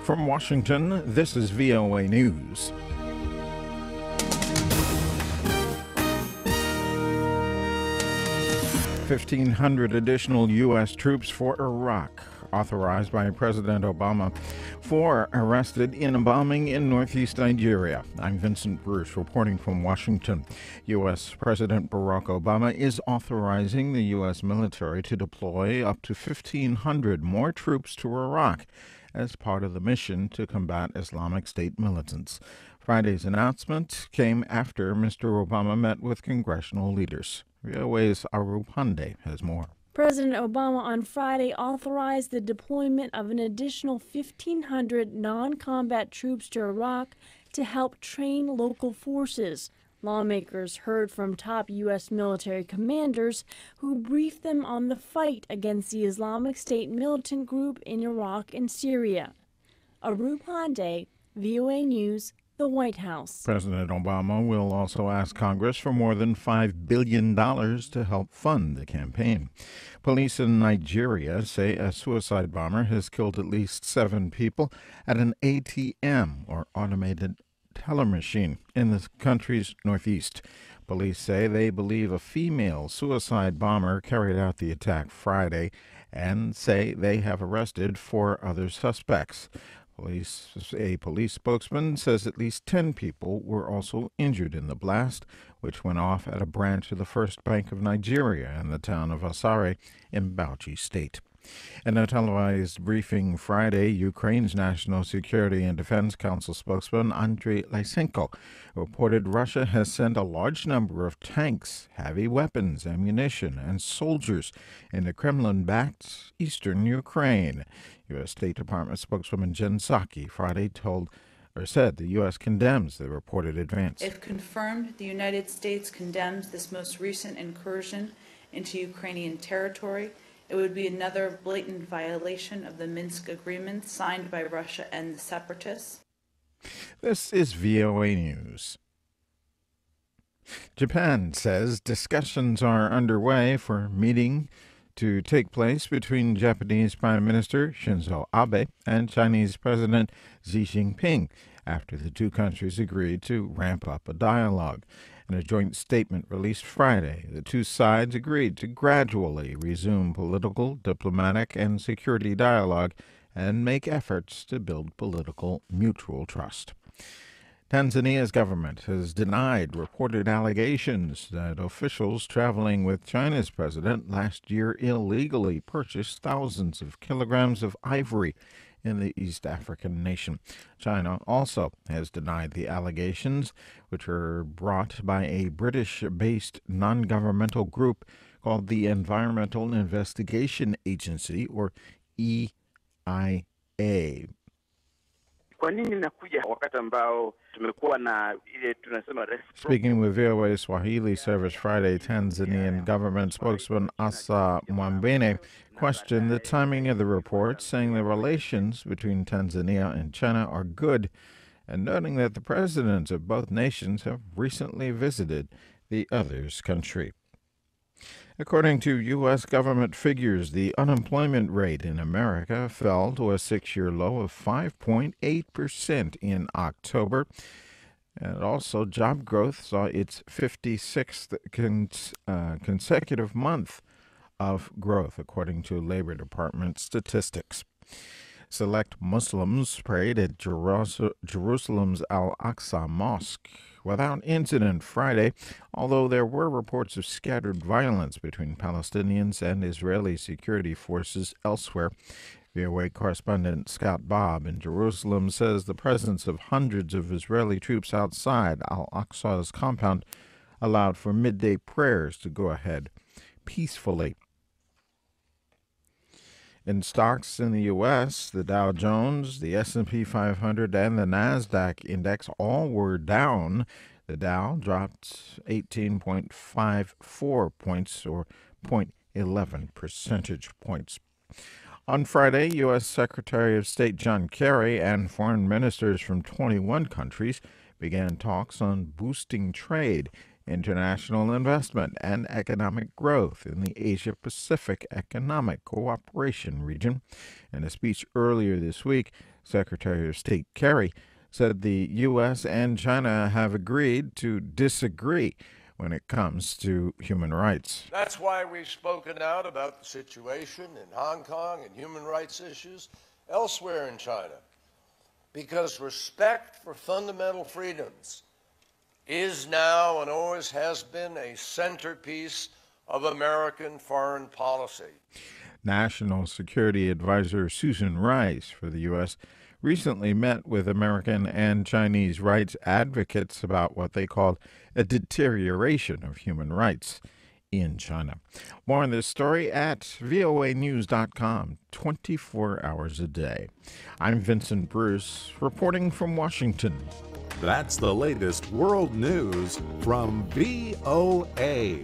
From Washington, this is VOA News. $1,500 additional U.S. troops for Iraq, authorized by President Obama. 4 arrested in a bombing in northeast Nigeria. I'm Vincent Bruce reporting from Washington. U.S. President Barack Obama is authorizing the U.S. military to deploy up to 1,500 more troops to Iraq as part of the mission to combat Islamic State militants. Friday's announcement came after Mr. Obama met with congressional leaders. VOA's Aru Pande has more. President Obama on Friday authorized the deployment of an additional 1,500 non-combat troops to Iraq to help train local forces. Lawmakers heard from top U.S. military commanders who briefed them on the fight against the Islamic State militant group in Iraq and Syria. Aru Pande, VOA News, the White House. President Obama will also ask Congress for more than $5 billion to help fund the campaign. Police in Nigeria say a suicide bomber has killed at least 7 people at an ATM, or automated teller machine, in the country's northeast. Police say they believe a female suicide bomber carried out the attack Friday and say they have arrested 4 other suspects. A police spokesman says at least 10 people were also injured in the blast, which went off at a branch of the First Bank of Nigeria in the town of Asare in Bauchi State. In a televised briefing Friday, Ukraine's National Security and Defense Council spokesman Andriy Lysenko reported Russia has sent a large number of tanks, heavy weapons, ammunition, and soldiers into Kremlin-backed eastern Ukraine. U.S. State Department spokeswoman Jen Psaki Friday said the U.S. condemns the reported advance. If confirmed, the United States condemns this most recent incursion into Ukrainian territory. It would be another blatant violation of the Minsk agreement signed by Russia and the separatists. This is VOA News. Japan says discussions are underway for a meeting to take place between Japanese Prime Minister Shinzo Abe and Chinese President Xi Jinping after the two countries agreed to ramp up a dialogue. In a joint statement released Friday, the two sides agreed to gradually resume political, diplomatic, and security dialogue and make efforts to build political mutual trust. Tanzania's government has denied reported allegations that officials traveling with China's president last year illegally purchased thousands of kilograms of ivory in the East African nation. China also has denied the allegations, which were brought by a British-based non-governmental group called the Environmental Investigation Agency, or EIA. Speaking with VOA Swahili service Friday, Tanzanian government spokesman Asa Mwambene questioned the timing of the report, saying the relations between Tanzania and China are good, and noting that the presidents of both nations have recently visited the other's country. According to U.S. government figures, the unemployment rate in America fell to a 6-year low of 5.8% in October. And also, job growth saw its 56th consecutive month of growth, according to Labor Department statistics. Select Muslims prayed at Jerusalem's Al-Aqsa Mosque without incident Friday, although there were reports of scattered violence between Palestinians and Israeli security forces elsewhere. VOA correspondent Scott Bob in Jerusalem says the presence of hundreds of Israeli troops outside Al-Aqsa's compound allowed for midday prayers to go ahead peacefully. In stocks in the U.S., the Dow Jones, the S&P 500, and the NASDAQ index all were down. The Dow dropped 18.54 points, or 0.11 percentage points. On Friday, U.S. Secretary of State John Kerry and foreign ministers from 21 countries began talks on boosting trade, international investment, and economic growth in the Asia-Pacific Economic Cooperation region. In a speech earlier this week, Secretary of State Kerry said the U.S. and China have agreed to disagree when it comes to human rights. That's why we've spoken out about the situation in Hong Kong and human rights issues elsewhere in China, because respect for fundamental freedoms is now and always has been a centerpiece of American foreign policy. National Security Advisor Susan Rice for the U.S. recently met with American and Chinese rights advocates about what they called a deterioration of human rights in China. More on this story at voanews.com, 24 hours a day. I'm Vincent Bruce, reporting from Washington. That's the latest world news from VOA.